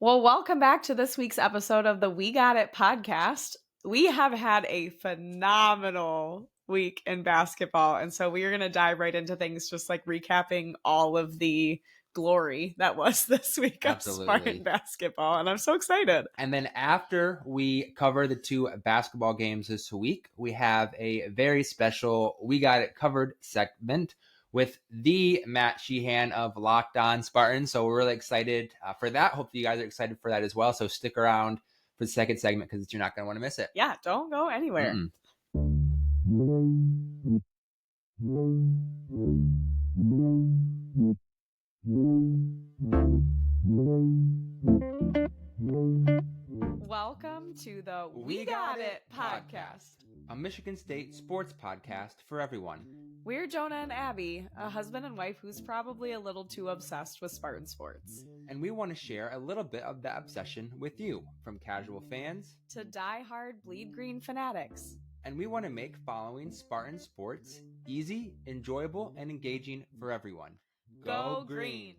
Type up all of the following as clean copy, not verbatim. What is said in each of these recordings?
Well, welcome back to this week's episode of the We Got It podcast. We have had a phenomenal week in basketball, and so we are going to dive right into things, just like recapping all of the glory that was this week of Spartan basketball, and I'm so excited. And then after we cover the two basketball games this week, we have a very special We Got It Covered segment with the Matt Sheehan of Locked On Spartans. So we're really excited for that. Hopefully you guys are excited for that as well. So stick around for the second segment because you're not going to want to miss it. Yeah, don't go anywhere. Welcome to the We Got It podcast, a Michigan State sports podcast for everyone. We're Jonah and Abby, a husband and wife who's probably a little too obsessed with Spartan sports. And we want to share a little bit of that obsession with you, from casual fans to die-hard bleed green fanatics. And we want to make following Spartan sports easy, enjoyable, and engaging for everyone. Go green!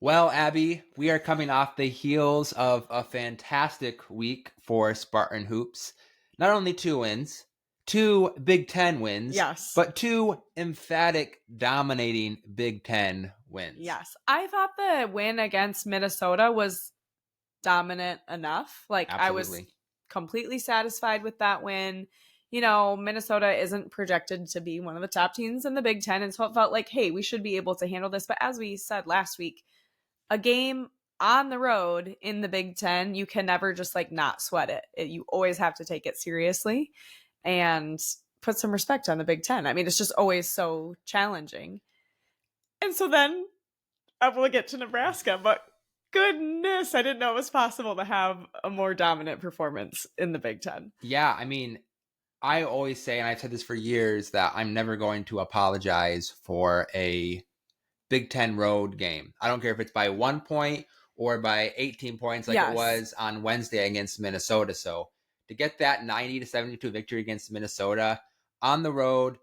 Well, Abby, we are coming off the heels of a fantastic week for Spartan Hoops. Not only 2 wins, 2 Big Ten wins, yes, but 2 emphatic, dominating Big Ten wins. Yes. I thought the win against Minnesota was dominant enough. Absolutely. I was completely satisfied with that win. You know, Minnesota isn't projected to be one of the top teams in the Big Ten, and so it felt like, hey, we should be able to handle this. But as we said last week, a game on the road in the Big Ten, you can never just not sweat it. You always have to take it seriously and put some respect on the Big Ten. I mean, it's just always so challenging. And so then I will get to Nebraska, but goodness, I didn't know it was possible to have a more dominant performance in the Big Ten. Yeah, I mean, I always say, and I've said this for years, that I'm never going to apologize for a Big Ten road game. I don't care if it's by 1 point or by 18 points like it was on Wednesday against Minnesota. So to get that 90-72 victory against Minnesota on the road,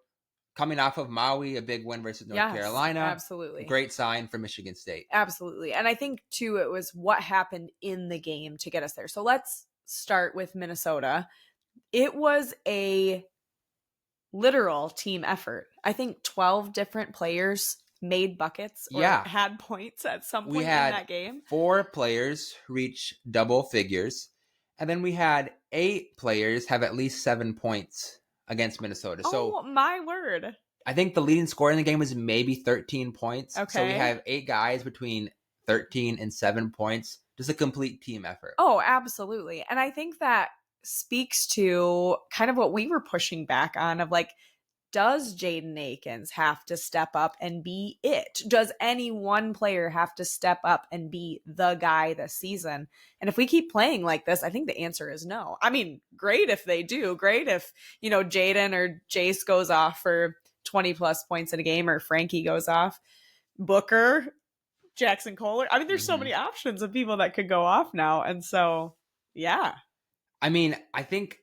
coming off of Maui, a big win versus North Carolina. Absolutely. Great sign for Michigan State. Absolutely. And I think, too, it was what happened in the game to get us there. So let's start with Minnesota. It was a literal team effort. I think 12 different players made buckets or had points at some point in that game. 4 players reach double figures. And then we had 8 players have at least 7 points against Minnesota. Oh, my word. I think the leading scorer in the game was maybe 13 points. Okay. So we have 8 guys between 13 and 7 points. Just a complete team effort. Oh, absolutely. And I think that speaks to kind of what we were pushing back on of does Jaden Akins have to step up and be it? Does any one player have to step up and be the guy this season? And if we keep playing like this, I think the answer is no. I mean, great if they do. Great if, Jaden or Jace goes off for 20 plus points in a game, or Frankie goes off. Booker, Jackson Kohler. I mean, there's so many options of people that could go off now. And so, yeah. I mean, I think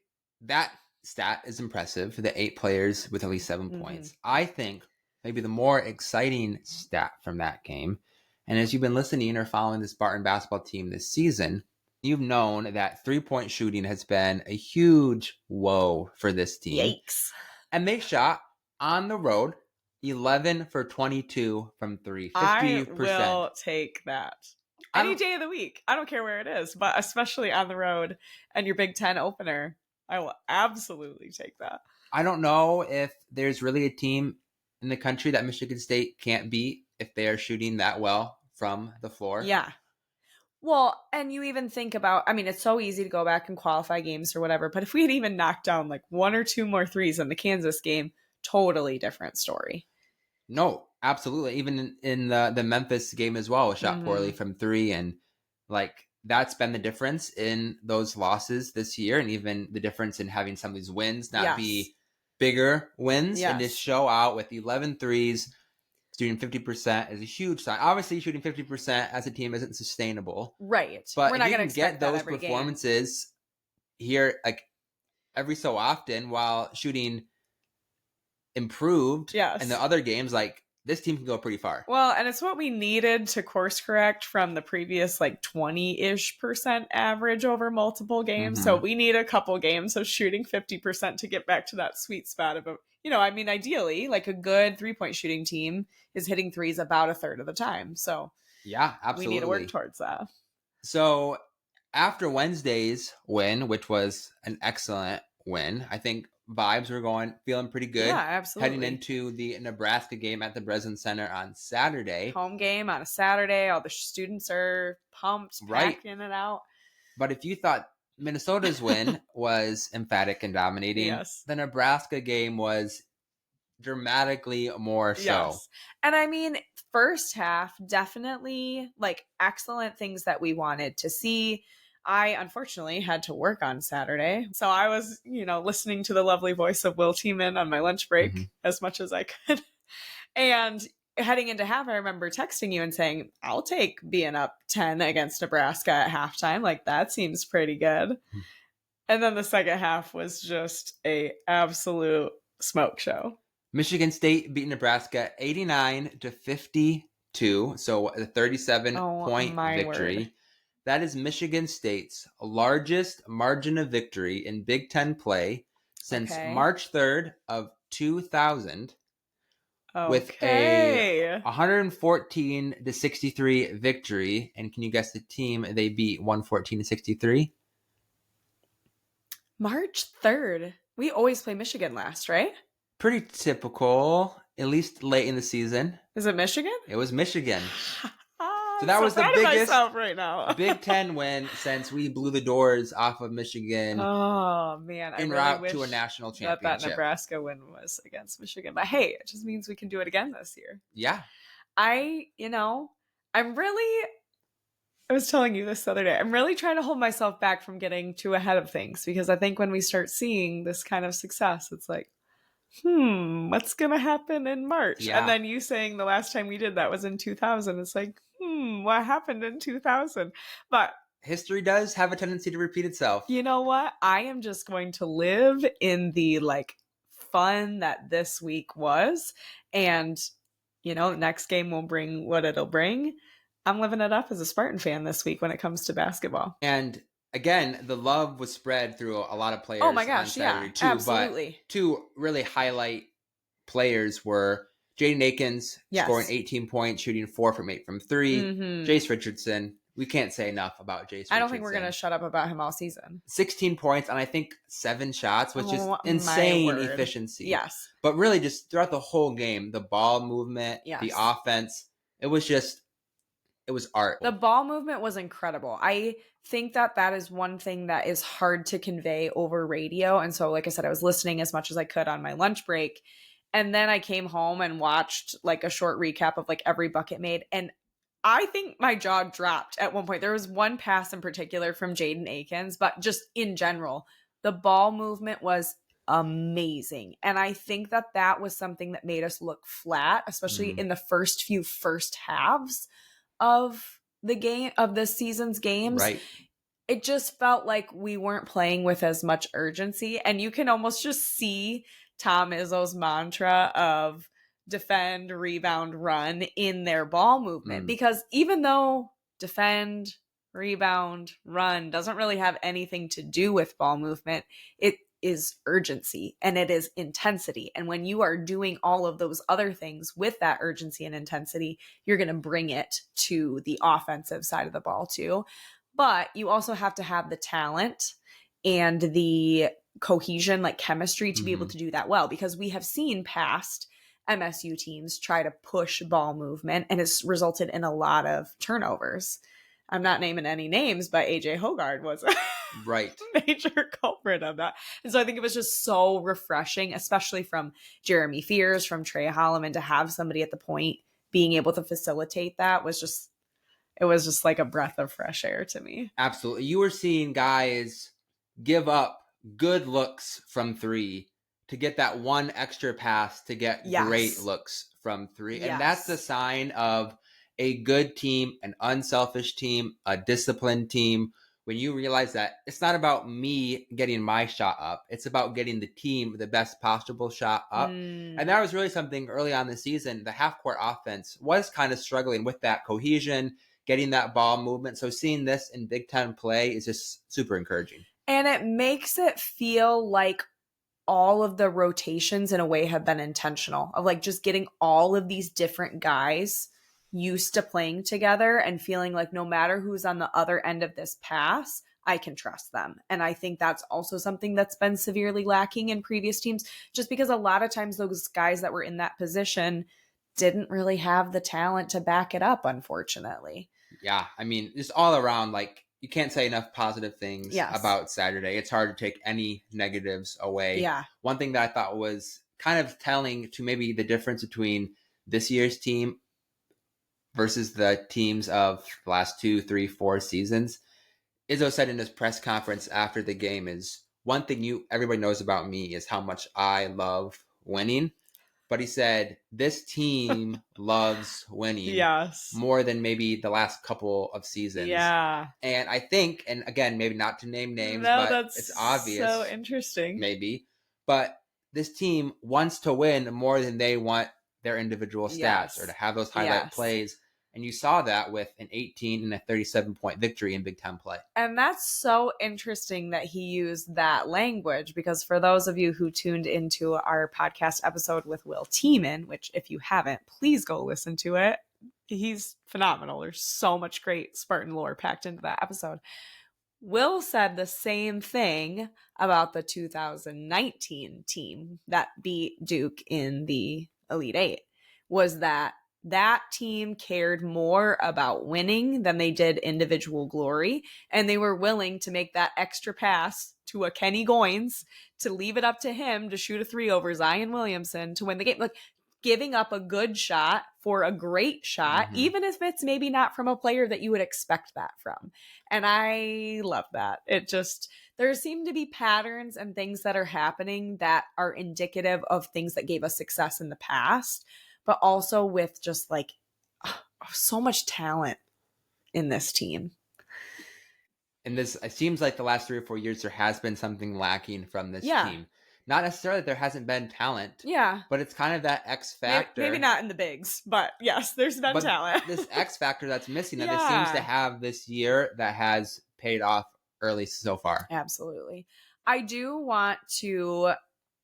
that stat is impressive, the 8 players with at least 7 points. I think maybe the more exciting stat from that game, and as you've been listening or following the Spartan basketball team this season, you've known that 3-point shooting has been a huge woe for this team. Yikes. And they shot on the road 11 for 22 from 3, 50%. I will take that. Any day of the week. I don't care where it is, but especially on the road and your Big Ten opener, I will absolutely take that. I don't know if there's really a team in the country that Michigan State can't beat if they are shooting that well from the floor. Yeah. Well, and you even think about, I mean, it's so easy to go back and qualify games or whatever, but if we had even knocked down 1 or 2 more threes in the Kansas game, totally different story. No, absolutely. Even in the Memphis game as well, shot poorly from 3, and that's been the difference in those losses this year, and even the difference in having some of these wins not be bigger wins and just show out with 11 threes. Shooting 50% is a huge sign. Obviously, shooting 50% as a team isn't sustainable. Right. But we're not if you going can to get those performances here every so often while shooting improved in the other games, this team can go pretty far. Well, and it's what we needed to course correct from the previous 20-ish% average over multiple games. So we need a couple games of shooting 50% to get back to that sweet spot of, ideally, a good 3-point shooting team is hitting threes about a third of the time. So yeah, absolutely. We need to work towards that. So after Wednesday's win, which was an excellent win, I think vibes were feeling pretty good. Yeah, absolutely. Heading into the Nebraska game at the Breslin Center on Saturday. Home game on a Saturday. All the students are pumped, packing it out. But if you thought Minnesota's win was emphatic and dominating, yes, the Nebraska game was dramatically more so. Yes. And first half, definitely excellent things that we wanted to see. I unfortunately had to work on Saturday. So I was, listening to the lovely voice of Will Tiemann on my lunch break as much as I could. And heading into half, I remember texting you and saying, I'll take being up 10 against Nebraska at halftime. That seems pretty good. And then the second half was just a absolute smoke show. Michigan State beat Nebraska 89-52. So a 37-point victory. Word. That is Michigan State's largest margin of victory in Big Ten play since March 3rd of 2000. With a 114-63 victory. And can you guess the team they beat 114-63? March 3rd. We always play Michigan last, right? Pretty typical, at least late in the season. Is it Michigan? It was Michigan. So that was the biggest right now. Big Ten win since we blew the doors off of Michigan. Oh, man. En route to a national championship. That Nebraska win was against Michigan. But hey, it just means we can do it again this year. Yeah. I was telling you this the other day. I'm really trying to hold myself back from getting too ahead of things because I think when we start seeing this kind of success, it's what's going to happen in March? Yeah. And then you saying the last time we did that was in 2000. It's what happened in 2000? But history does have a tendency to repeat itself. You know what? I am just going to live in the fun that this week was. And, next game will bring what it'll bring. I'm living it up as a Spartan fan this week when it comes to basketball. And again, the love was spread through a lot of players. Oh my gosh, on Saturday too, absolutely. But two really highlight players were Jaden Akins scoring 18 points, shooting 4 from 8 from 3. Jace Richardson. We can't say enough about Jace Richardson. I don't think we're going to shut up about him all season. 16 points on, I think, 7 shots, which is insane efficiency. Yes. But really, just throughout the whole game, the ball movement, the offense, it was art. The ball movement was incredible. I think that is one thing that is hard to convey over radio. And so, like I said, I was listening as much as I could on my lunch break. And then I came home and watched a short recap of every bucket made. And I think my jaw dropped at one point. There was one pass in particular from Jaden Akins, but just in general, the ball movement was amazing. And I think that was something that made us look flat, especially in the first halves of this season's games. Right. It just felt like we weren't playing with as much urgency. And you can almost just see Tom Izzo's mantra of defend, rebound, run in their ball movement. Because even though defend, rebound, run doesn't really have anything to do with ball movement, it is urgency and it is intensity. And when you are doing all of those other things with that urgency and intensity, you're going to bring it to the offensive side of the ball too. But you also have to have the talent and the cohesion, chemistry to be able to do that well, because we have seen past MSU teams try to push ball movement and it's resulted in a lot of turnovers. I'm not naming any names, but AJ Hoggard was a major culprit of that. And so I think it was just so refreshing, especially from Jeremy Fears, from Trey Holloman, to have somebody at the point being able to facilitate that was just like a breath of fresh air to me. Absolutely. You were seeing guys give up good looks from 3 to get that one extra pass to get great looks from 3. And that's the sign of a good team, an unselfish team, a disciplined team, when you realize that it's not about me getting my shot up. It's about getting the team the best possible shot up. And that was really something early on the season. The half court offense was kind of struggling with that cohesion, getting that ball movement. So seeing this in Big Ten play is just super encouraging. And it makes it feel like all of the rotations in a way have been intentional, of like just getting all of these different guys used to playing together and feeling like no matter who's on the other end of this pass, I can trust them. And I think that's also something that's been severely lacking in previous teams, just because a lot of times those guys that were in that position didn't really have the talent to back it up, unfortunately. Yeah, I mean, just all around, like, you can't say enough positive things about Saturday. It's hard to take any negatives away. Yeah. One thing that I thought was kind of telling to maybe the difference between this year's team versus the teams of the last 2, 3, 4 seasons, Izzo said in his press conference after the game is, one thing everybody knows about me is how much I love winning. But he said, this team loves winning more than maybe the last couple of seasons. Yeah. And I think, and again, maybe not to name names, but it's obvious. So interesting. Maybe. But this team wants to win more than they want their individual stats or to have those highlight plays. And you saw that with an 18 and a 37-point victory in Big Ten play. And that's so interesting that he used that language, because for those of you who tuned into our podcast episode with Will Tiemann, which if you haven't, please go listen to it. He's phenomenal. There's so much great Spartan lore packed into that episode. Will said the same thing about the 2019 team that beat Duke in the Elite Eight, was that team cared more about winning than they did individual glory. And they were willing to make that extra pass to a Kenny Goins to leave it up to him to shoot a 3 over Zion Williamson to win the game. Like, giving up a good shot for a great shot, even if it's maybe not from a player that you would expect that from. And I love that. It just, there seem to be patterns and things that are happening that are indicative of things that gave us success in the past, but also with just like so much talent in this team. And this, it seems like the last 3 or 4 years, there has been something lacking from this team. Not necessarily that there hasn't been talent. Yeah. But it's kind of that X factor. Maybe not in the bigs, but yes, there's been talent. This X factor that's missing that it seems to have this year that has paid off early so far. Absolutely. I do want to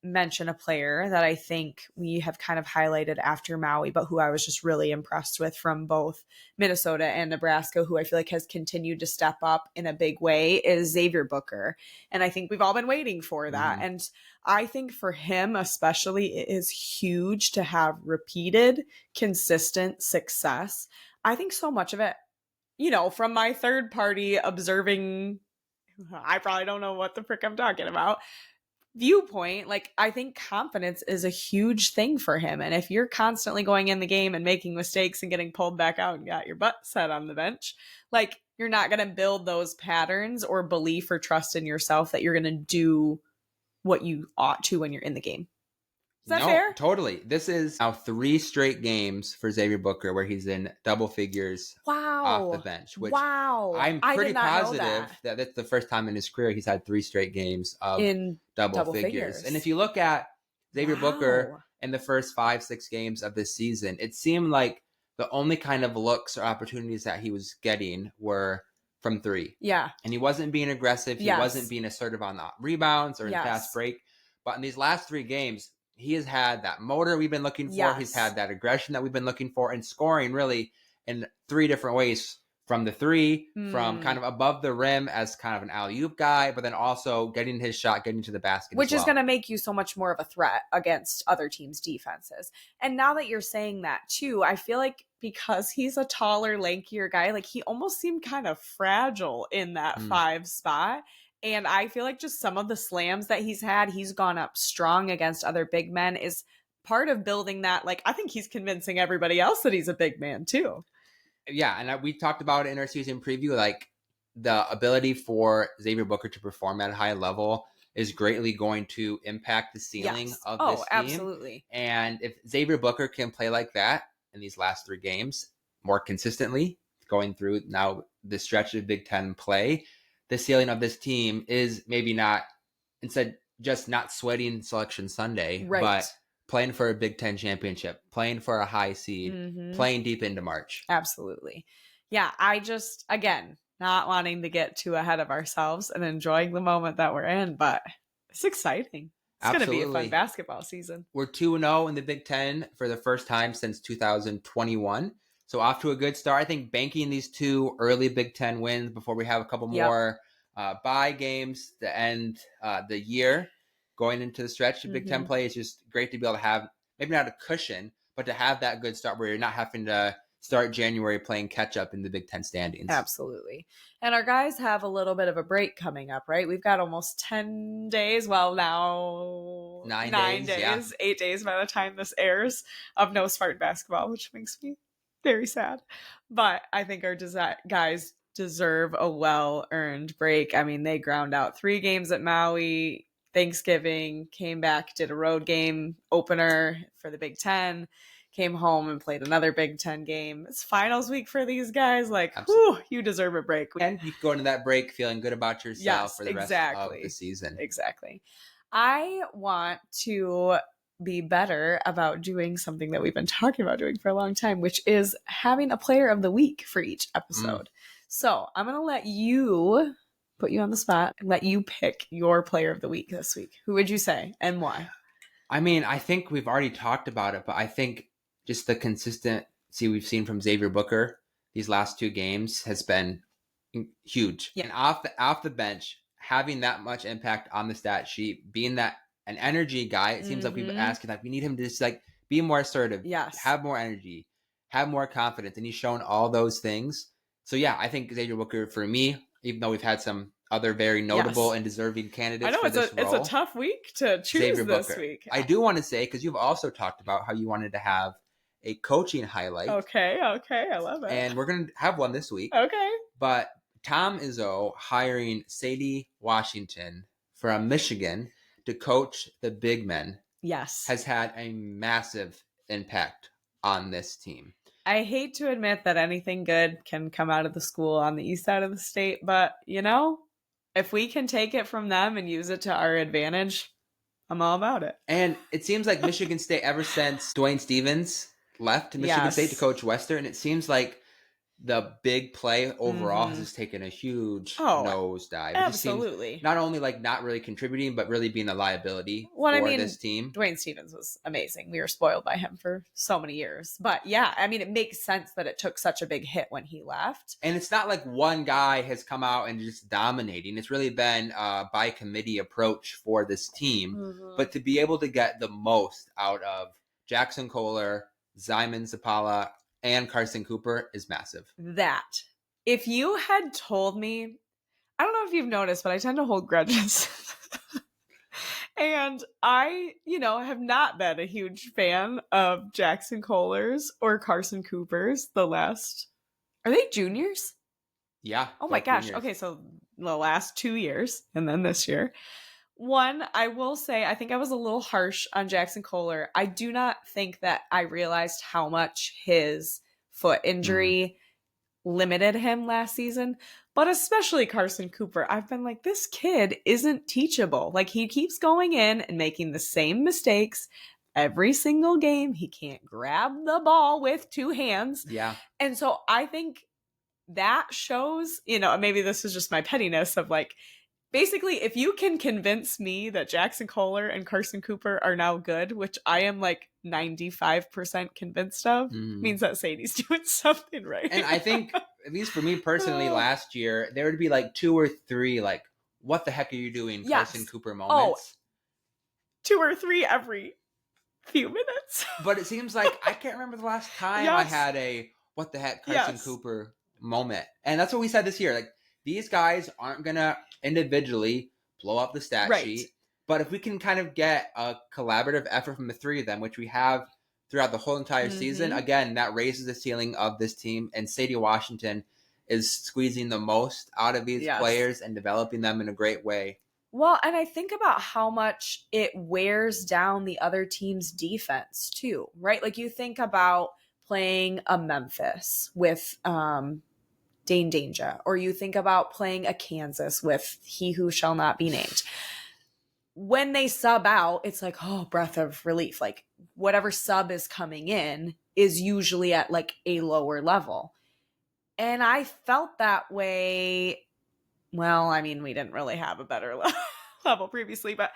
mention a player that I think we have kind of highlighted after Maui, but who I was just really impressed with from both Minnesota and Nebraska, who I feel like has continued to step up in a big way, is Xavier Booker. And I think we've all been waiting for that. And I think for him especially, it is huge to have repeated, consistent success. I think so much of it, you know, from my third party observing, I probably don't know what the frick I'm talking about, viewpoint, like, I think confidence is a huge thing for him. And if you're constantly going in the game and making mistakes and getting pulled back out and got your butt set on the bench, like, you're not going to build those patterns or belief or trust in yourself that you're going to do what you ought to when you're in the game. Is that fair? Totally. This is now 3 straight games for Xavier Booker where he's in double figures off the bench. Which I'm pretty positive that that's the first time in his career he's had 3 straight games of in double figures. And if you look at Xavier Booker in the first 5-6 games of this season, it seemed like the only kind of looks or opportunities that he was getting were from 3. Yeah. And he wasn't being aggressive. He wasn't being assertive on the rebounds or in fast break. But in these last 3 games, he has had that motor we've been looking for. Yes. He's had that aggression that we've been looking for, and scoring really in 3 different ways. From the 3, from kind of above the rim as kind of an alley-oop guy, but then also getting his shot, getting to the basket, which is going to make you so much more of a threat against other teams' defenses. And now that you're saying that too, I feel like because he's a taller, lankier guy, like, he almost seemed kind of fragile in that 5 spot. And I feel like just some of the slams that he's had, he's gone up strong against other big men, is part of building that. Like, I think he's convincing everybody else that he's a big man too. Yeah, and we talked about it in our season preview, like, the ability for Xavier Booker to perform at a high level is greatly going to impact the ceiling of this team. Absolutely. And if Xavier Booker can play like that in these last 3 games more consistently, going through now the stretch of Big Ten play, the ceiling of this team is maybe not, instead, just not sweating Selection Sunday, Right. but playing for a Big Ten championship, playing for a high seed, playing deep into March. Absolutely. Yeah, I just, again, not wanting to get too ahead of ourselves and enjoying the moment that we're in, but it's exciting. It's going to be a fun basketball season. We're 2-0 in the Big Ten for the first time since 2021. So off to a good start. I think banking these 2 early Big Ten wins before we have a couple more bye games to end the year going into the stretch of Big Ten play. It's just great to be able to have, maybe not a cushion, but to have that good start where you're not having to start January playing catch up in the Big Ten standings. Absolutely. And our guys have a little bit of a break coming up, right? We've got almost 10 days. Well, now 9 days, yeah. 8 days by the time this airs of no Spartan basketball, which makes me very sad. But I think our guys deserve a well-earned break. I mean, they ground out 3 games at Maui, Thanksgiving, came back, did a road game opener for the Big Ten, came home and played another Big Ten game. It's finals week for these guys. Like, whew, you deserve a break. And you can go into that break feeling good about yourself for the rest of the season. Exactly. I want to be better about doing something that we've been talking about doing for a long time, which is having a player of the week for each episode. So I'm going to let you, put you on the spot, and let you pick your player of the week this week. Who would you say and why? I mean, I think we've already talked about it, but I think just the consistency we've seen from Xavier Booker these last 2 games has been huge. Yeah. And off the bench, having that much impact on the stat sheet, being that an energy guy, it seems like we've been asking, like, we need him to just like be more assertive, have more energy, have more confidence, and he's shown all those things. So yeah, I think Xavier Booker for me, even though we've had some other very notable and deserving candidates. I know it's a tough week to choose Xavier this Booker. Week. I do want to say, because you've also talked about how you wanted to have a coaching highlight. Okay, I love it. And we're going to have one this week. Okay. But Tom Izzo hiring Sadie Washington from Michigan to coach the big men has had a massive impact on this team. I hate to admit that anything good can come out of the school on the east side of the state, but, you know, if we can take it from them and use it to our advantage, I'm all about it. And it seems like Michigan State, ever since Dwayne Stevens left Michigan State to coach Western, it seems like the big play overall has just taken a huge nosedive. Absolutely. It just seems not only like not really contributing, but really being a liability for this team. Dwayne Stevens was amazing. We were spoiled by him for so many years. But yeah, I mean, it makes sense that it took such a big hit when he left. And it's not like one guy has come out and just dominating. It's really been a by committee approach for this team. But to be able to get the most out of Jackson Kohler, Zyman Zapala, and Carson Cooper is massive. That. If you had told me, I don't know if you've noticed, but I tend to hold grudges. And I, have not been a huge fan of Jackson Kohler's or Carson Cooper's the last. Are they juniors? Yeah. Oh my gosh. Juniors. Okay, so the last 2 years and then this year. One, I will say, I think I was a little harsh on Jackson Kohler. I do not think that I realized how much his foot injury limited him last season, but especially Carson Cooper. I've been like, this kid isn't teachable. Like, he keeps going in and making the same mistakes every single game. He can't grab the ball with 2 hands. Yeah. And so I think that shows, maybe this is just my pettiness of like, basically, if you can convince me that Jackson Kohler and Carson Cooper are now good, which I am like 95% convinced of, means that Sadie's doing something right. And I think, at least for me personally, last year, there would be like 2 or 3, like, what the heck are you doing, Carson Cooper moments? 2 or 3 every few minutes. But it seems like, I can't remember the last time I had a, what the heck, Carson Cooper moment. And that's what we said this year. Like, these guys aren't going to individually blow up the stat sheet. But if we can kind of get a collaborative effort from the 3 of them, which we have throughout the whole entire season, again, that raises the ceiling of this team. And Sadie Washington is squeezing the most out of these players and developing them in a great way. Well, and I think about how much it wears down the other team's defense too, right? Like, you think about playing a Memphis with Dane Danger, or you think about playing a Kansas with he who shall not be named. When they sub out, it's like, oh, breath of relief. Like whatever sub is coming in is usually at like a lower level. And I felt that way. Well, I mean, we didn't really have a better level previously, but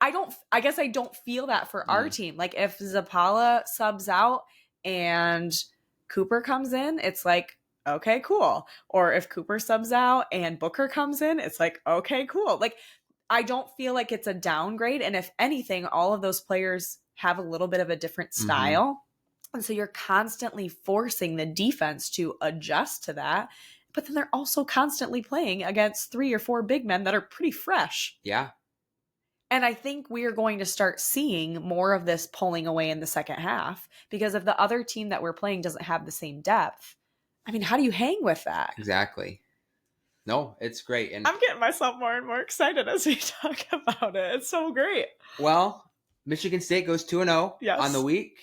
I guess I don't feel that for our team. Like if Zapala subs out and Cooper comes in, it's like, okay, cool. Or if Cooper subs out and Booker comes in, it's like, okay, cool. Like I don't feel like it's a downgrade. And if anything, all of those players have a little bit of a different style. And so you're constantly forcing the defense to adjust to that. But then they're also constantly playing against 3 or 4 big men that are pretty fresh. Yeah. And I think we are going to start seeing more of this pulling away in the second half, because if the other team that we're playing doesn't have the same depth, I mean, how do you hang with that? Exactly. No, it's great. And I'm getting myself more and more excited as we talk about it. It's so great. Well, Michigan State goes 2-0 on the week.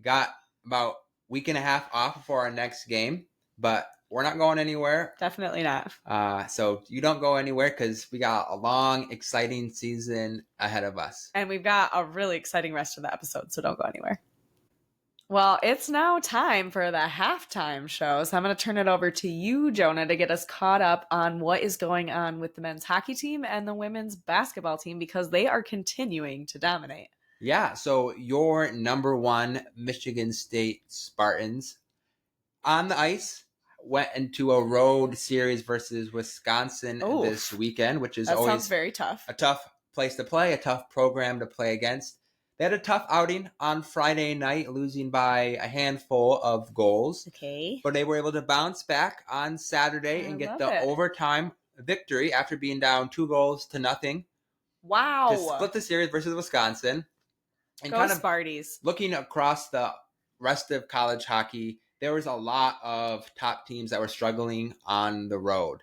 Got about a week and a half off before our next game, but we're not going anywhere. Definitely not. So you don't go anywhere because we got a long, exciting season ahead of us. And we've got a really exciting rest of the episode, so don't go anywhere. Well, it's now time for the halftime show. So I'm going to turn it over to you, Jonah, to get us caught up on what is going on with the men's hockey team and the women's basketball team, because they are continuing to dominate. Yeah, so your number one Michigan State Spartans on the ice went into a road series versus Wisconsin this weekend, which is always sounds very tough. A tough place to play, a tough program to play against. They had a tough outing on Friday night, losing by a handful of goals. Okay. But they were able to bounce back on Saturday and get the overtime victory after being down 2-0. Wow. To split the series versus Wisconsin. And Go kind of Sparties. Looking across the rest of college hockey, there was a lot of top teams that were struggling on the road.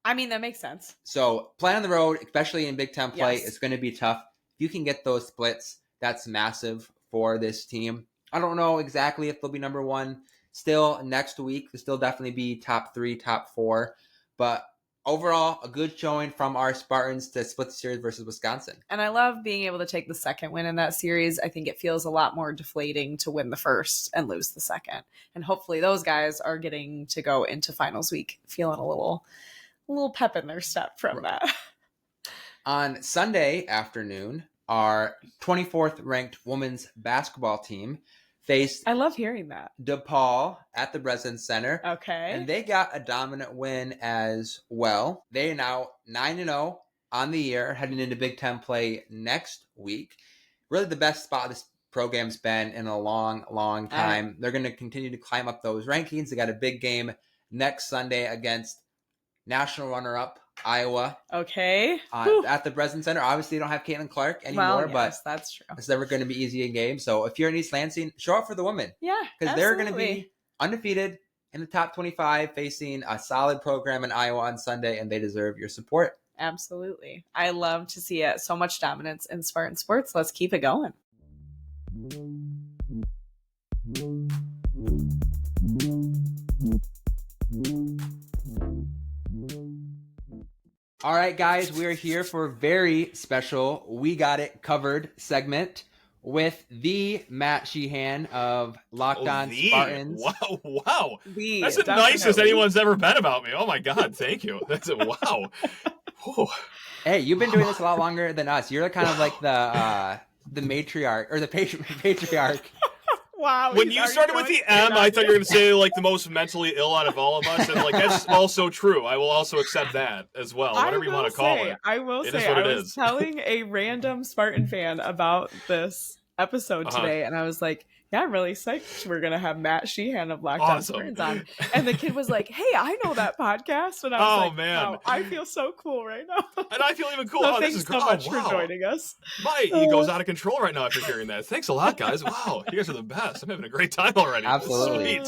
I mean, that makes sense. So playing on the road, especially in Big Ten play, is going to be tough. If you can get those splits, that's massive for this team. I don't know exactly if they'll be number one still next week. They'll still definitely be top 3, top 4. But overall, a good showing from our Spartans to split the series versus Wisconsin. And I love being able to take the second win in that series. I think it feels a lot more deflating to win the first and lose the second. And hopefully those guys are getting to go into finals week feeling a little pep in their step from that. On Sunday afternoon, our 24th ranked women's basketball team faced, I love hearing that, DePaul at the Breslin Center. Okay. And they got a dominant win as well. They are now 9-0 on the year, heading into Big Ten play next week. Really the best spot this program's been in a long, long time. They're going to continue to climb up those rankings. They got a big game next Sunday against national runner-up Iowa. Okay. At the Breslin Center. Obviously, they don't have Caitlin Clark anymore, but that's true. It's never going to be easy in game. So if you're in East Lansing, show up for the women. Yeah, because they're going to be undefeated in the top 25, facing a solid program in Iowa on Sunday, and they deserve your support. Absolutely. I love to see it. So much dominance in Spartan sports. Let's keep it going. All right, guys, we are here for a very special We Got It Covered segment with the Matt Sheehan of Locked On Spartans. Wow. That's the nicest anyone's ever been about me. Oh, my God. Thank you. That's a wow. Hey, you've been doing this a lot longer than us. You're kind of like the matriarch or the patriarch. Wow. When you started with the M, I thought you were going to say like the most mentally ill out of all of us. And like that's also true. I will also accept that as well. Whatever you want to call it. I will say, I was telling a random Spartan fan about this episode today, and I was like, yeah, I'm really psyched we're going to have Matt Sheehan of Locked On Spartans on. And the kid was like, hey, I know that podcast. And I was like, man. Wow, I feel so cool right now. And I feel even cool. So thanks so much for joining us. My ego's out of control right now after hearing that. Thanks a lot, guys. Wow, you guys are the best. I'm having a great time already. Absolutely.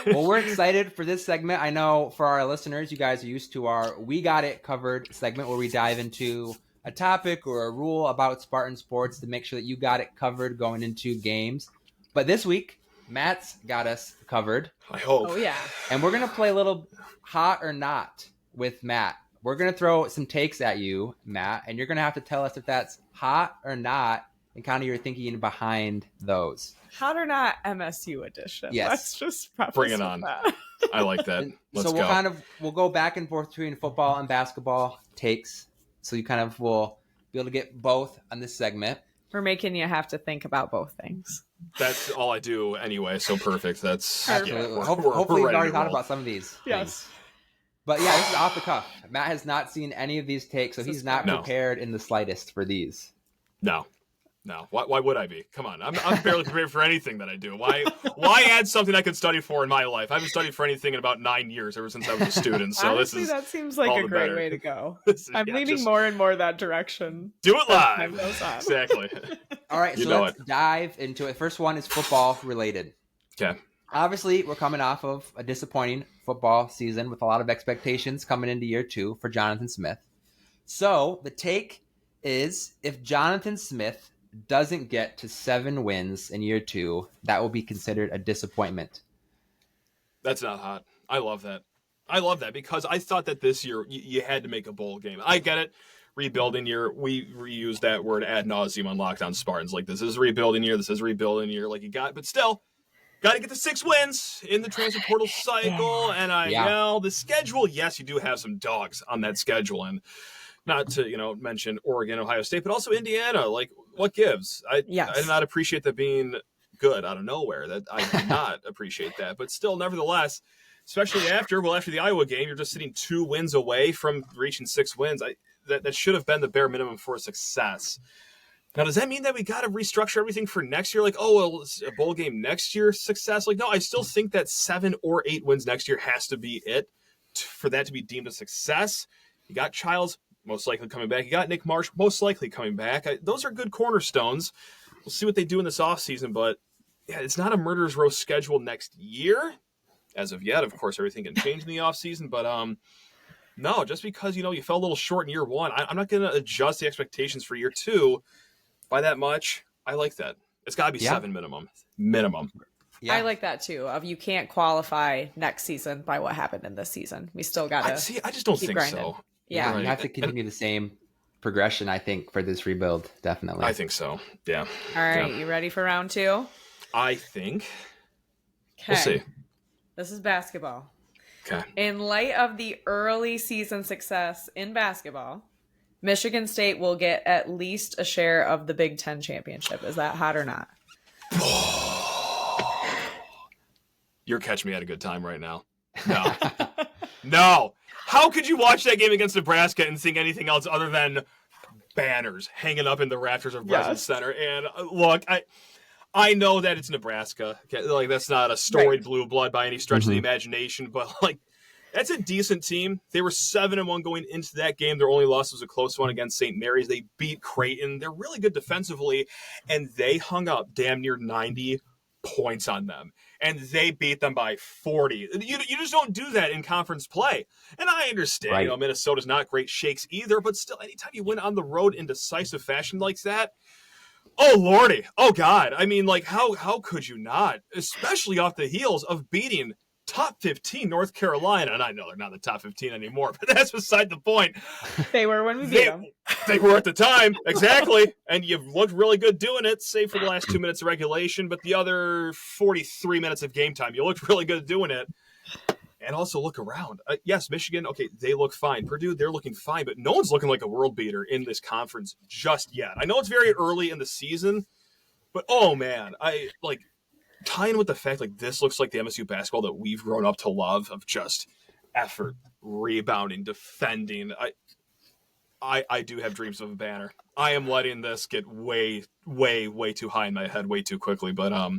Well, we're excited for this segment. I know for our listeners, you guys are used to our We Got It Covered segment where we dive into a topic or a rule about Spartan sports to make sure that you got it covered going into games. But this week, Matt's got us covered. I hope. Oh, yeah. And we're going to play a little hot or not with Matt. We're going to throw some takes at you, Matt, and you're going to have to tell us if that's hot or not and kind of your thinking behind those. Hot or not MSU edition. Yes. Let's just preface Bring it with on. that. I like that. Let's go. We'll go back and forth between football and basketball takes. So you kind of will be able to get both on this segment. We're making you have to think about both things. That's all I do anyway. So perfect. That's Absolutely. yeah, Hopefully you've ready already to thought roll. about some of these. Yes. Things. But yeah, this is off the cuff. Matt has not seen any of these takes, so he's not prepared in the slightest for these. No. Why would I be? Come on. I'm barely prepared for anything that I do. Why add something I could study for in my life? I haven't studied for anything in about 9 years ever since I was a student. So honestly, that seems like a great way to go. I'm leaning more and more that direction. Do it live. Exactly. All right, so let's dive into it. First one is football related. Okay. Obviously, we're coming off of a disappointing football season with a lot of expectations coming into year 2 for Jonathan Smith. So the take is if Jonathan Smith doesn't get to 7 wins in year 2, that will be considered a disappointment. That's not hot. I love that. I love that because I thought that this year you had to make a bowl game. I get it. Rebuilding year. We reuse that word ad nauseum on Lockdown Spartans. Like, this is rebuilding year. This is rebuilding year. Like, but still, got to get to 6 wins in the transfer portal cycle. And the schedule, yes, you do have some dogs on that schedule. And not to, mention Oregon, Ohio State, but also Indiana. Like, what gives? I did not appreciate that being good out of nowhere. That I did not appreciate that. But still, nevertheless, especially after the Iowa game, you're just sitting 2 wins away from reaching 6 wins. That should have been the bare minimum for success. Now, does that mean that we got to restructure everything for next year? Like, it's a bowl game next year success? Like, no, I still think that 7 or 8 wins next year has to be it for that to be deemed a success. You got Childs most likely coming back. You got Nick Marsh most likely coming back. Those are good cornerstones. We'll see what they do in this offseason, but yeah, it's not a murderer's row schedule next year as of yet. Of course, everything can change in the offseason, but no, just because, you fell a little short in year 1, I'm not going to adjust the expectations for year 2 by that much. I like that. It's got to be 7 minimum. Yeah. I like that too. You can't qualify next season by what happened in this season. We still got to I just don't think grinding. so. Yeah. You have to continue the same progression, I think, for this rebuild. Definitely. I think so. Yeah. All right. You ready for round 2? I think. Okay. We'll see. This is basketball. Okay. In light of the early season success in basketball, Michigan State will get at least a share of the Big Ten championship. Is that hot or not? You're catching me at a good time right now. No. No. How could you watch that game against Nebraska and think anything else other than banners hanging up in the rafters of Breslin Center? And look, I know that it's Nebraska. Like, that's not a storied blue blood by any stretch of the imagination, but like, that's a decent team. They were 7-1 going into that game. Their only loss was a close one against St. Mary's. They beat Creighton. They're really good defensively, and they hung up damn near 90 points on them. And they beat them by 40. You just don't do that in conference play. And I understand, Minnesota's not great shakes either, but still, anytime you win on the road in decisive fashion like that, oh, Lordy. Oh, God. I mean, like, how could you not? Especially off the heels of beating top 15 North Carolina. And I know they're not the top 15 anymore, but that's beside the point. They were when we beat them. They were at the time. Exactly. And you've looked really good doing it, save for the last 2 minutes of regulation, but the other 43 minutes of game time, you looked really good doing it. And also look around. Yes, Michigan, okay, they look fine. Purdue, they're looking fine, but no one's looking like a world beater in this conference just yet. I know it's very early in the season, but oh man, tying with the fact like this looks like the MSU basketball that we've grown up to love of just effort, rebounding, defending. I do have dreams of a banner. I am letting this get way, way, way too high in my head way too quickly, but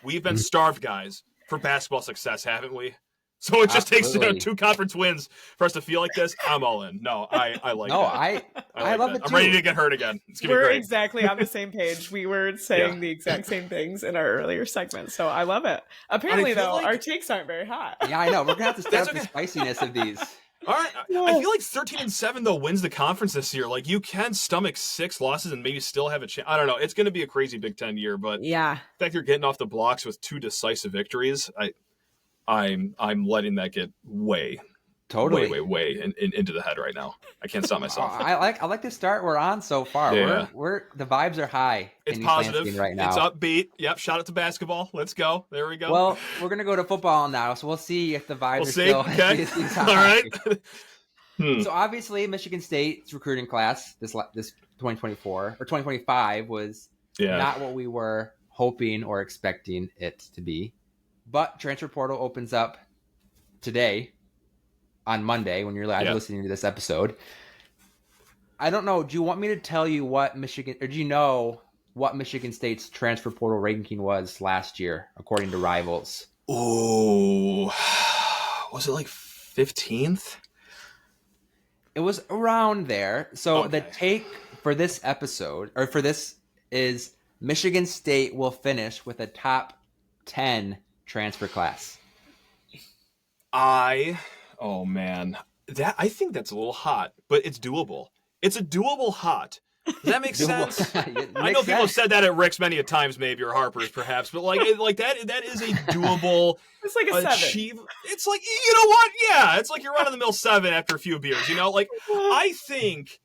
we've been starved, guys, for basketball success, haven't we? So it just takes 2 conference wins for us to feel like this. I'm all in. No, I like that. I love it too. I'm ready to get hurt again. It's gonna be We're great. exactly on the same page. We were saying the exact same things in our earlier segment, so I love it. Apparently, though, our takes aren't very hot. Yeah, I know. We're going to have to step up the spiciness of these. All right. I feel like 13-7 though wins the conference this year. Like, you can stomach 6 losses and maybe still have a chance. I don't know. It's going to be a crazy Big Ten year, but Yeah. the fact you're getting off the blocks with 2 decisive victories, I'm letting that get way into the head right now. I can't stop myself. I like the start we're on so far. Yeah. We're the vibes are high. It's in East positive Lansing right now. It's upbeat. Yep. Shout out to basketball. Let's go. There we go. Well, we're gonna go to football now, so we'll see if the vibes are see. still Okay. All All right. So obviously, Michigan State's recruiting class this 2024 or 2025 was not what we were hoping or expecting it to be. But transfer portal opens up today, on Monday, when you're listening to this episode. I don't know. Do you want me to tell you what Michigan, or do you know what Michigan State's transfer portal ranking was last year, according to Rivals? Oh, was it like 15th? It was around there. So the take for this episode, or for this, is Michigan State will finish with a top 10 transfer class. Oh man, I think that's a little hot, but it's doable. It's a doable hot. Does that make sense? I know people have said that at Rick's many a times, maybe, or Harper's perhaps, but like that is a doable. It's like a 7. It's like, you know what? Yeah, it's like you're run of the mill 7 after a few beers. You know, like I think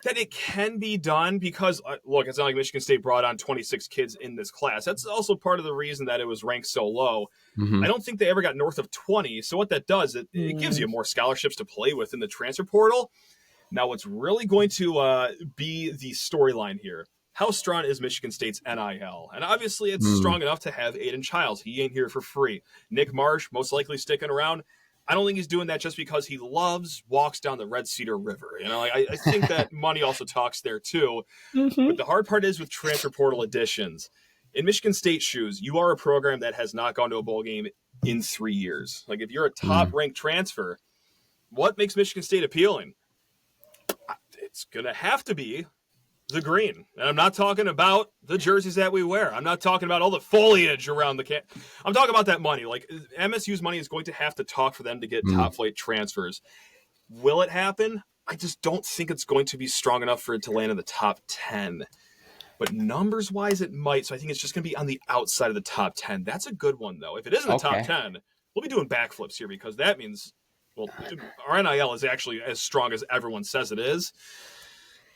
that it can be done because look, it's not like Michigan State brought on 26 kids in this class. That's also part of the reason that it was ranked so low. Mm-hmm. I don't think they ever got north of 20. So what that does, it gives you more scholarships to play with in the transfer portal. Now, what's really going to be the storyline here, how strong is Michigan State's NIL? And obviously, it's strong enough to have Aiden Childs. He ain't here for free. Nick Marsh, most likely sticking around. I don't think he's doing that just because he walks down the Red Cedar River. You know, I think that money also talks there, too. Mm-hmm. But the hard part is with transfer portal additions. In Michigan State's shoes, you are a program that has not gone to a bowl game in 3 years. Like, if you're a top-ranked transfer, what makes Michigan State appealing? It's going to have to be the green. And I'm not talking about the jerseys that we wear. I'm not talking about all the foliage around the camp. I'm talking about that money. Like, MSU's money is going to have to talk for them to get top flight transfers. Will it happen? I just don't think it's going to be strong enough for it to land in the top 10. But numbers-wise, it might. So I think it's just going to be on the outside of the top 10. That's a good one, though. If it is in the top 10, we'll be doing backflips here because that means, well, our NIL is actually as strong as everyone says it is.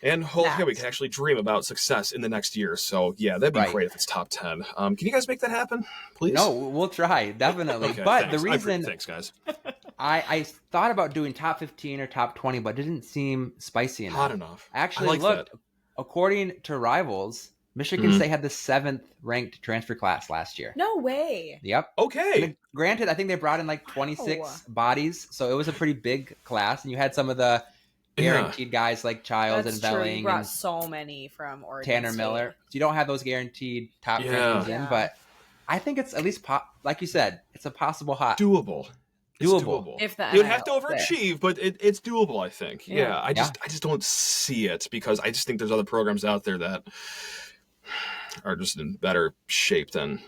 And we can actually dream about success in the next year. So, yeah, that'd be great if it's top 10. Can you guys make that happen, please? No, we'll try, definitely. Okay, but thanks. the reason... Thanks, guys. I thought about doing top 15 or top 20, but it didn't seem spicy enough. Hot enough. Actually, look, according to Rivals, Michigan State had the 7th ranked transfer class last year. No way. Yep. Okay. And granted, I think they brought in like 26 bodies, so it was a pretty big class, and you had some of the guaranteed guys like Childs and Belling. You brought so many from Oregon Tanner State. Miller. So you don't have those guaranteed top transfers in, but I think it's at least, like you said, it's a possible hot. Doable. If the you'd have to overachieve, but it's doable, I think. Yeah. I just don't see it because I just think there's other programs out there that are just in better shape than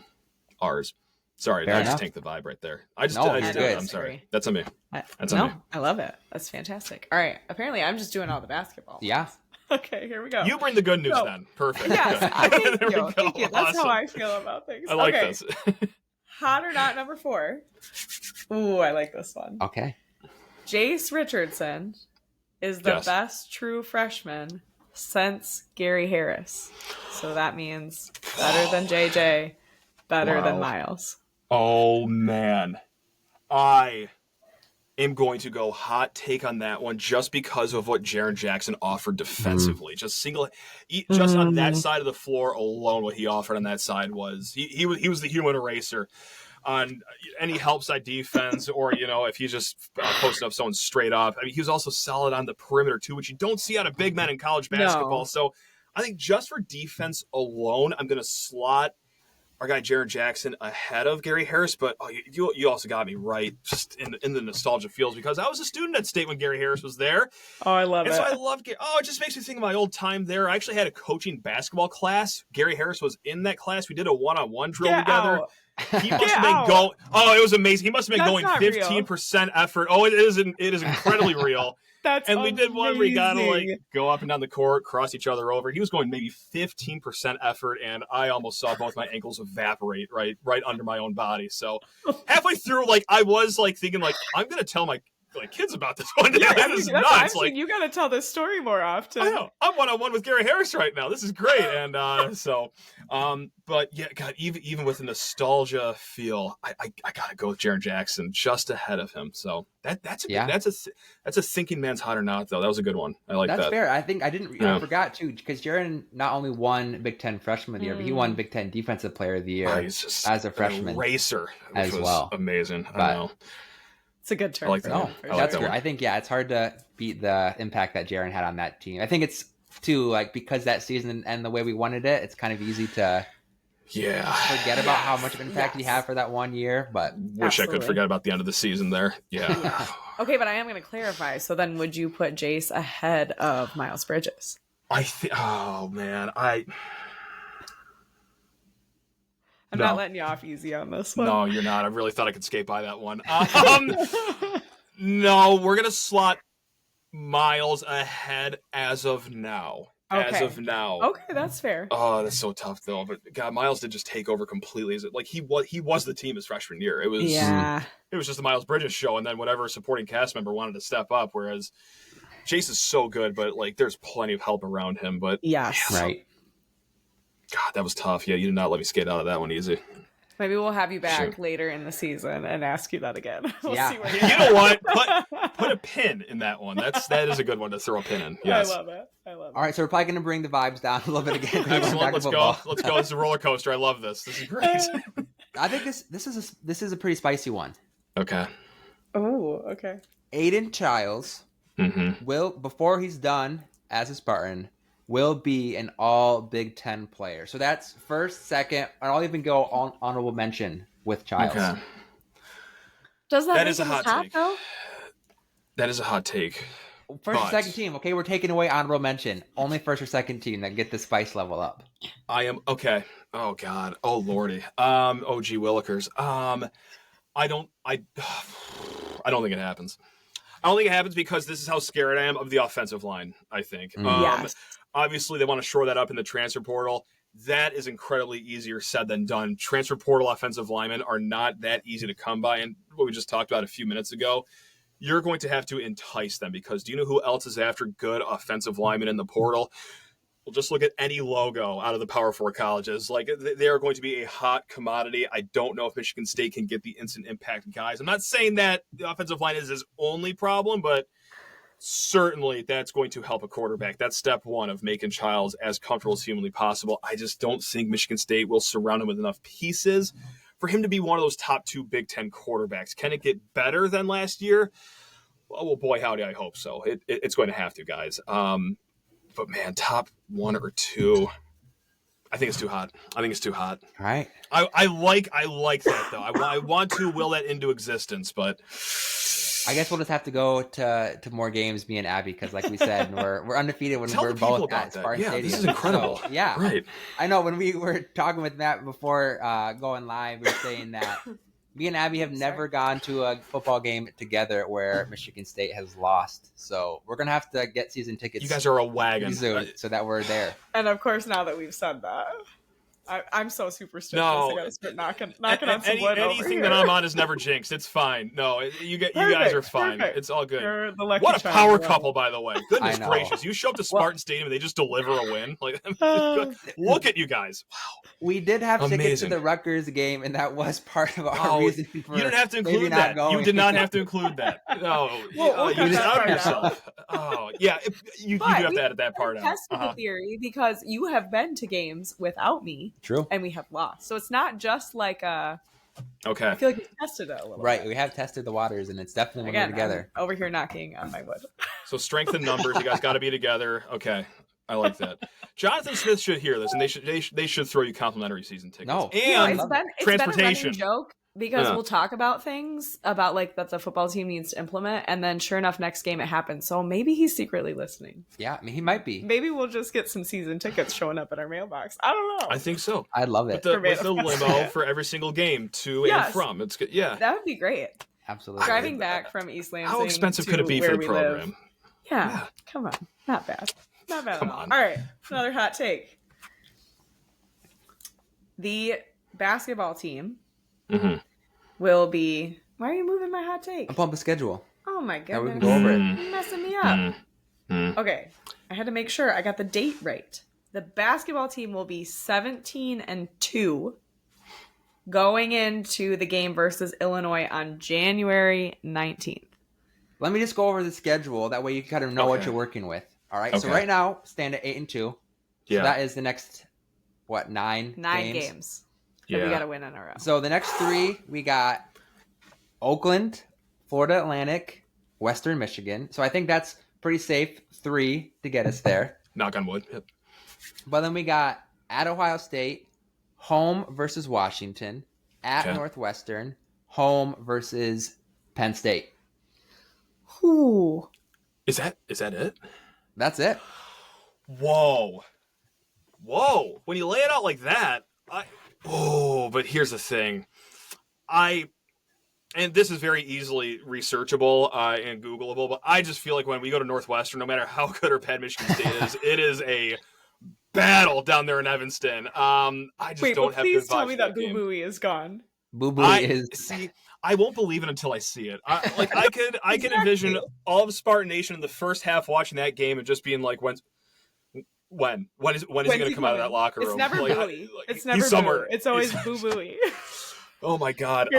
ours. Sorry, I just tanked the vibe right there. I just did it. I'm sorry. That's on me. That's on me. I love it. That's fantastic. All right. Apparently, I'm just doing all the basketball. Yeah. Okay, here we go. You bring the good news then. Perfect. Yes, thank you. That's how I feel about things. I like this. Hot or not, number 4. Ooh, I like this one. Okay. Jace Richardson is the best true freshman since Gary Harris. So that means better than JJ, better than Miles. Oh, man. I am going to go hot take on that one just because of what Jaren Jackson offered defensively. Just on that side of the floor alone, what he offered on that side was he was the human eraser on any help side defense, or if he's just posting up someone straight up. I mean, he was also solid on the perimeter too, which you don't see out of big men in college basketball. No. So I think just for defense alone, I'm going to slot our guy Jaren Jackson ahead of Gary Harris, but you also got me right just in the nostalgia feels because I was a student at State when Gary Harris was there. Oh, I love it. So I love it just makes me think of my old time there. I actually had a coaching basketball class. Gary Harris was in that class. We did a one-on-one drill together. He must have been going. Oh, it was amazing. He must have been going That's not 15% effort. Oh, it is incredibly real. That's And we did one where we got to amazing. like go up and down the court, cross each other over. He was going maybe 15% effort, and I almost saw both my ankles evaporate right under my own body. So halfway through, like I was like thinking, like I'm gonna tell my kids about this one. Yeah, This is that's nuts. actually, Like you got to tell this story more often. I know I'm 1-on-1 with Gary Harris right now. This is great, and but yeah, God, even with the nostalgia feel, I gotta go with Jaren Jackson just ahead of him. So that's a thinking man's hot or not though. That was a good one. I like that. That's fair. I think I forgot too, because Jaren not only won Big Ten Freshman of the Year, but he won Big Ten Defensive Player of the Year as a freshman, racer as well. Amazing. But, I know. It's a good turn. I like that. No, I like that's that great. one. I think it's hard to beat the impact that Jaren had on that team. I think it's too like because that season and the way we wanted it, it's kind of easy to forget about how much of an impact he had for that 1 year. But wish I could forget about the end of the season there. Yeah. Okay, but I am going to clarify. So then, would you put Jace ahead of Miles Bridges? Oh man, I'm not letting you off easy on this one. No, you're not. I really thought I could skate by that one. No, we're gonna slot Miles ahead as of now. Okay. As of now. Okay, that's fair. Oh, that's so tough though. But God, Miles did just take over completely. Like he was the team his freshman year. It was It was just the Miles Bridges show, and then whatever supporting cast member wanted to step up. Whereas Chase is so good, but like there's plenty of help around him. But yes, right. God, that was tough. Yeah, you did not let me skate out of that one easy. Maybe we'll have you back later in the season and ask you that again. We'll see where you know what? Put a pin in that one. That is a good one to throw a pin in. Yes. I love it. All right, so we're probably going to bring the vibes down a little bit again. Excellent. Let's go. It's a roller coaster. I love this. This is great. I think this is a pretty spicy one. Okay. Oh, okay. Aiden Childs will, before he's done as a Spartan, will be an all Big Ten player. So that's first, second, and I'll even go on honorable mention with Childs. Okay. Does that is a hot take? Though? That is a hot take. First or second team. Okay, we're taking away honorable mention. Only first or second team that get the spice level up. I am okay. Oh God. Oh Lordy. OG Willikers. I don't think it happens. I don't think it happens because this is how scared I am of the offensive line, I think. Yes. Obviously, they want to shore that up in the transfer portal. That is incredibly easier said than done. Transfer portal offensive linemen are not that easy to come by. And what we just talked about a few minutes ago, you're going to have to entice them because do you know who else is after good offensive linemen in the portal? Well, just look at any logo out of the Power 4 colleges. Like, they are going to be a hot commodity. I don't know if Michigan State can get the instant impact guys. I'm not saying that the offensive line is his only problem, but certainly that's going to help a quarterback. That's step one of making Childs as comfortable as humanly possible. I just don't think Michigan State will surround him with enough pieces for him to be one of those top two Big Ten quarterbacks. Can it get better than last year? Well, boy, howdy, I hope so. It's going to have to, guys. But man, top one or two, I think it's too hot. All right. I like that though. I want to will that into existence, but I guess we'll just have to go to more games, me and Abby, because like we said, we're undefeated when we're both at Spartan Stadium. This is incredible. So, yeah, right. I know when we were talking with Matt before going live, we were saying that me and Abby have never gone to a football game together where Michigan State has lost. So we're gonna have to get season tickets. You guys are a wagon soon, so that we're there. And of course, now that we've said that, I'm so superstitious. No, I gotta start knocking on some wood. Anything that I'm on is never jinxed. It's fine. No, you guys are fine. Perfect. It's all good. You're the lucky what a child, power bro. couple, by the way. Goodness gracious, you show up to Spartan Stadium and they just deliver a win. Like, look at you guys. Wow. We did have Amazing. tickets to the Rutgers game, and that was part of our reason for you didn't have to include that. You did not have to include that. No, you just out yourself. Oh, yeah. You do have to edit that part out. Test the theory because you have been to games without me. True. And we have lost. So it's not just like a... Okay. I feel like we tested it a little bit. We have tested the waters, and it's definitely when we're together. I'm over here knocking on my wood. So strength in numbers. You guys got to be together. Okay. I like that. Jonathan Smith should hear this, and they should throw you complimentary season tickets. No, and it's been transportation. a running joke because we'll talk about things about like that the football team needs to implement, and then sure enough, next game it happens. So maybe he's secretly listening. Yeah, I mean, he might be. Maybe we'll just get some season tickets showing up in our mailbox. I don't know. I think so. I'd love it. With the limo for every single game to and from. It's good. Yeah, that would be great. Absolutely. Driving back from East Lansing. How expensive could it be for the program? Yeah, come on, not bad. Not bad. Come on. All right, another hot take. The basketball team will be. Why are you moving my hot take? I'm pulling the schedule. Oh my goodness! Yeah, we can go over it. You're messing me up. Okay, I had to make sure I got the date right. The basketball team will be 17-2 going into the game versus Illinois on January 19th. Let me just go over the schedule. That way you kind of know what you're working with. All right. So right now, stand at 8-2. Yeah. So that is the next, nine games that we got to win in a row. So the next 3, we got Oakland, Florida Atlantic, Western Michigan. So I think that's pretty safe 3 to get us there. Knock on wood. Yep. But then we got at Ohio State, home versus Washington, at Northwestern, home versus Penn State. Ooh. Is that it? That's it. Whoa. When you lay it out like that, but here's the thing. And this is very easily researchable and Googleable, but I just feel like when we go to Northwestern, no matter how good or bad Michigan State is, it is a battle down there in Evanston. I just don't have good vibes. Please tell me that Boo Booey is gone. Boo Booey is. See, I won't believe it until I see it. I can envision all of Spartan Nation in the first half watching that game and just being like, when is he going to come out of that locker room? It's never like, Booey. It's he's never somewhere. Boo. It's always Boo Booey. Oh my God.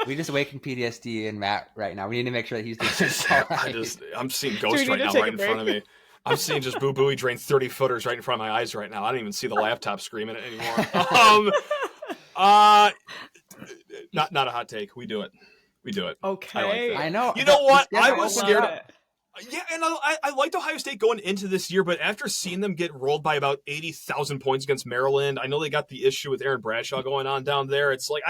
We just awakened PTSD in Matt right now. We need to make sure that he's doing this all right. I'm seeing ghosts right now right in front of me. I'm seeing just Boo Booey drain 30-footers right in front of my eyes right now. I don't even see the laptop screaming it anymore. Not a hot take. We do it. Okay. I know. You know what? I was love scared. it. Yeah, and I liked Ohio State going into this year, but after seeing them get rolled by about 80,000 points against Maryland, I know they got the issue with Aaron Bradshaw going on down there. It's like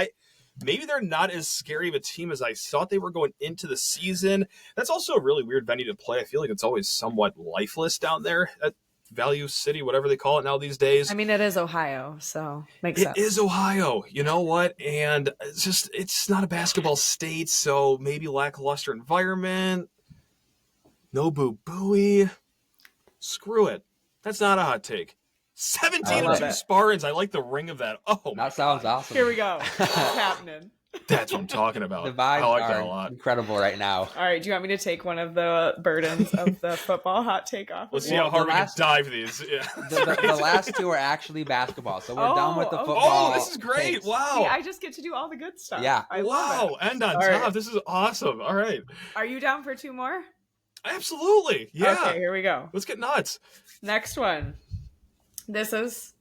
maybe they're not as scary of a team as I thought they were going into the season. That's also a really weird venue to play. I feel like it's always somewhat lifeless down there at Value City, whatever they call it now these days. I mean, it is Ohio, so makes sense. It is Ohio. You know what? And it's not a basketball state, so maybe lackluster environment. No Boo Booey. Screw it. That's not a hot take. 17-2 Spartans. I like the ring of that. Oh, that sounds awesome. Here we go. What's happening? That's what I'm talking about. The vibes I like are that a lot. incredible right now. All right, do you want me to take one of the burdens of the football hot take off? Let's see how hard we can dive these. Yeah. The last 2 are actually basketball, so we're done with the football. Oh, this is great. Takes. Wow. See, I just get to do all the good stuff. Yeah. Wow. End on top. Right. This is awesome. All right. Are you down for 2 more? Absolutely. Yeah. Okay, here we go. Let's get nuts. Next one. This is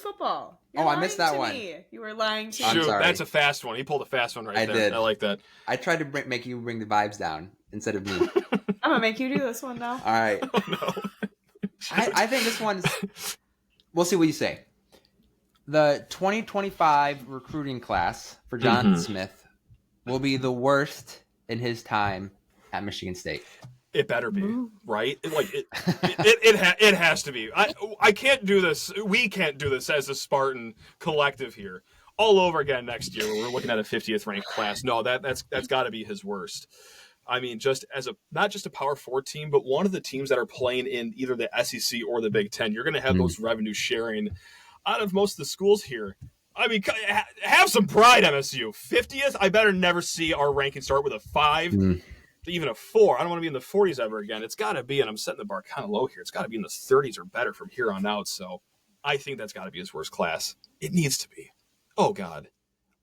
football. I missed that one. You were lying to me. Shoot, that's a fast one. He pulled a fast one right there. Did. I like that. I tried to make you bring the vibes down instead of me. I'm gonna make you do this one now. All right. Oh, no. I think this one's. We'll see what you say. The 2025 recruiting class for Jonathan Smith will be the worst in his time at Michigan State. It better be, right? It has to be. I can't do this. We can't do this as a Spartan collective here all over again next year. We're looking at a 50th ranked class. No, that's got to be his worst. I mean, just as not just a Power 4 team, but one of the teams that are playing in either the SEC or the Big Ten. You're going to have those revenue sharing out of most of the schools here. I mean, have some pride, MSU. 50th. I better never see our ranking start with a 5. Even a 4. I don't want to be in the 40s ever again. It's got to be, and I'm setting the bar kind of low here, it's got to be in the 30s or better from here on out. So I think that's got to be his worst class. It needs to be. Oh, God.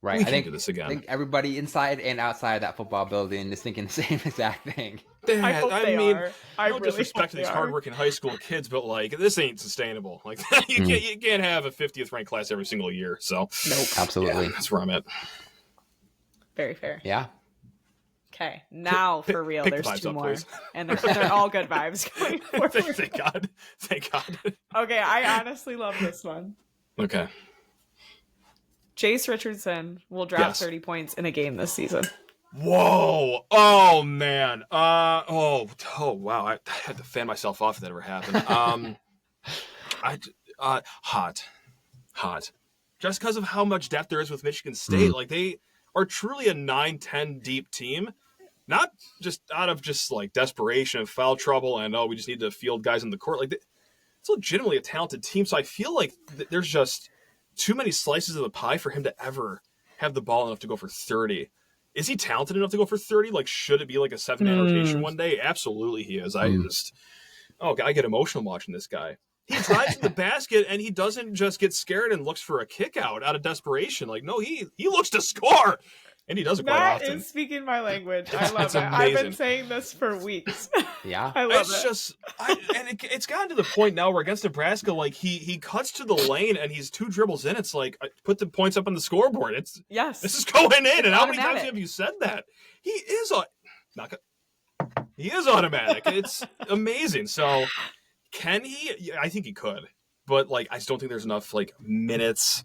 Right. We can't do this again. I think everybody inside and outside of that football building is thinking the same exact thing. I hope they are. I no really disrespect to these hardworking high school kids, but like this ain't sustainable. Like you can't have a 50th ranked class every single year. So nope, absolutely. Yeah, that's where I'm at. Very fair. Yeah. Okay, now for real, there's 2 more, please. And they're all good vibes going forward. Thank God. Okay, I honestly love this one. Okay. Jace Richardson will drop 30 points in a game this season. Whoa! Oh man! Oh wow! I had to fan myself off if that ever happened. Hot. Just because of how much depth there is with Michigan State, like they are truly a 9-10 deep team, not just out of just like desperation of foul trouble and we just need to field guys in the court. Like it's legitimately a talented team. So I feel like there's just too many slices of the pie for him to ever have the ball enough to go for 30. Is he talented enough to go for 30? Like, should it be like a 7-man rotation one day? Absolutely he is. I get emotional watching this guy. He drives to the basket and he doesn't just get scared and looks for a kick out of desperation. Like, no, he looks to score. And he does it quite often. That is speaking my language. I love it. Amazing. I've been saying this for weeks. Yeah. I love it. It's gotten to the point now where against Nebraska, like he cuts to the lane and he's 2 dribbles in. It's like, put the points up on the scoreboard. This is going in. It's and how automatic. many times have you said that? He is automatic. It's amazing. So can he? I think he could. But like, I just don't think there's enough like minutes.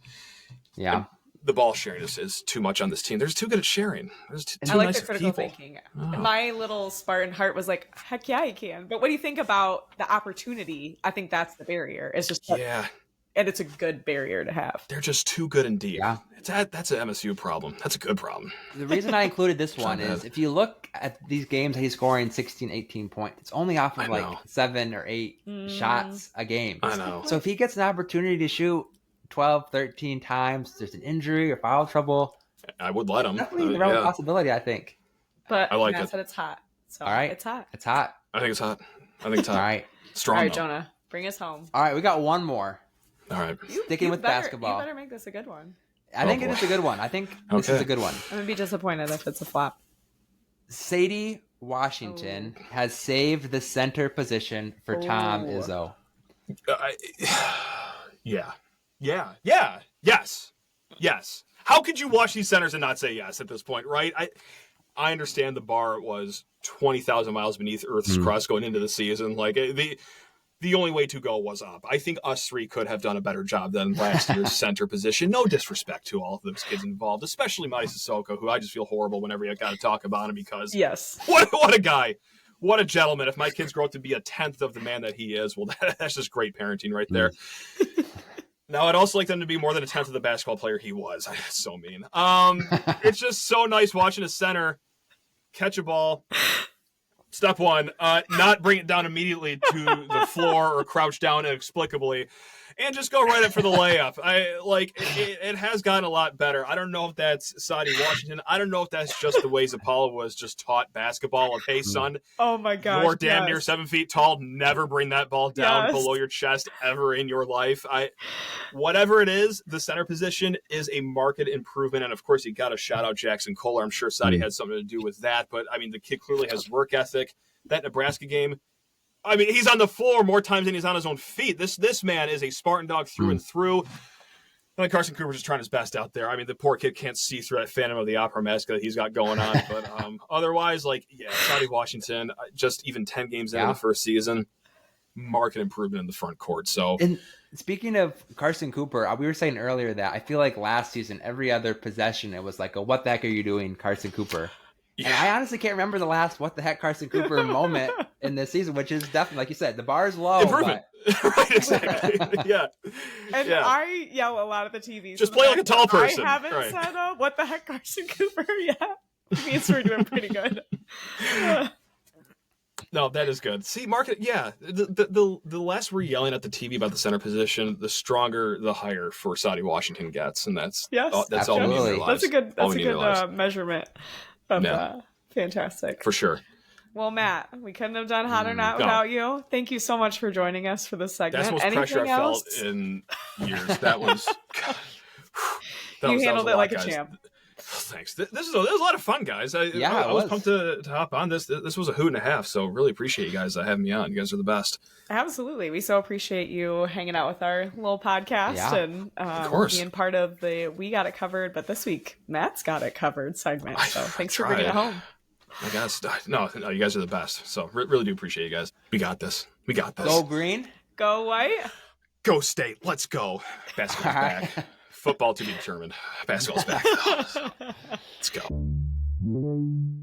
Yeah. The ball sharing is too much on this team. They're just too good at sharing. There's too I like nice the critical people. thinking. My little Spartan heart was like, heck yeah, he can. But what do you think about the opportunity? I think that's the barrier. It's just and it's a good barrier to have. They're just too good and deep. Yeah. That's an MSU problem. That's a good problem. The reason I included this one is if you look at these games that he's scoring 16, 18 points, it's only off of like 7 or 8 shots a game. I know. So if he gets an opportunity to shoot 12, 13 times, there's an injury or foul trouble, I would let him. Definitely a real possibility, I think. But I like Matt it. said it's hot. So all right. it's hot. It's hot. I think it's hot. All right. Strong. All right, though. Jonah, bring us home. All right, we got one more. All right. Sticking with basketball. You better make this a good one. I think it is a good one. I think this is a good one. I'm going to be disappointed if it's a flop. Sadie Washington has saved the center position for Tom Izzo. Yes. How could you watch these centers and not say yes at this point, right? I understand the bar was 20,000 miles beneath Earth's crust going into the season. Like the only way to go was up. I think us 3 could have done a better job than last year's center position. No disrespect to all of those kids involved, especially Madi Sissoko, who I just feel horrible whenever I got to talk about him because what a guy. What a gentleman. If my kids grow up to be a 10th of the man that he is, well, that's just great parenting right there. Now, I'd also like them to be more than a 10th of the basketball player he was. That's so mean. It's just so nice watching a center catch a ball. Step one, not bring it down immediately to the floor or crouch down inexplicably, and just go right up for the layup. It has gotten a lot better. I don't know if that's Sadie Washington. I don't know if that's just the way Zapala was just taught basketball of, hey, son, oh my gosh, you're damn near 7 feet tall. Never bring that ball down below your chest ever in your life. Whatever it is, the center position is a marked improvement. And of course, you got to shout out Jackson Kohler. I'm sure Sadie had something to do with that. But I mean, the kid clearly has work ethic. That Nebraska game, I mean, he's on the floor more times than he's on his own feet. This man is a Spartan dog through and through. I think Carson Cooper's just trying his best out there. I mean, the poor kid can't see through that Phantom of the Opera mask that he's got going on. But otherwise, Sadie Washington, just even 10 games into the first season, marked improvement in the front court. So, and speaking of Carson Cooper, we were saying earlier that I feel like last season, every other possession, it was like, what the heck are you doing, Carson Cooper? Yeah. And I honestly can't remember the last what the heck Carson Cooper moment in this season, which is definitely, like you said, the bar is low. Improvement. Right, exactly. Yeah. And I yell a lot at the TV. Just play like a tall person. I haven't said, what the heck, Carson Cooper? Yeah. It means we're doing pretty good. No, that is good. See, market, the less we're yelling at the TV about the center position, the stronger the higher for Sadie Washington gets, and that's all we need in our lives. That's a good measurement of fantastic. For sure. Well, Matt, we couldn't have done Hot or Not without you. Thank you so much for joining us for this segment. That's the most pressure I felt in years. That was... You handled it like a champ. Thanks. This was a lot of fun, guys. I was pumped to hop on this. This was a hoot and a half, so really appreciate you guys having me on. You guys are the best. Absolutely. We so appreciate you hanging out with our little podcast and of course, being part of the We Got It Covered, but this week, Matt's Got It Covered segment. So thanks for bringing it home. I guess. No, you guys are the best. So really do appreciate you guys. We got this. Go green. Go white. Go state. Let's go. Basketball's back. Football to be determined. Basketball's back. Let's go.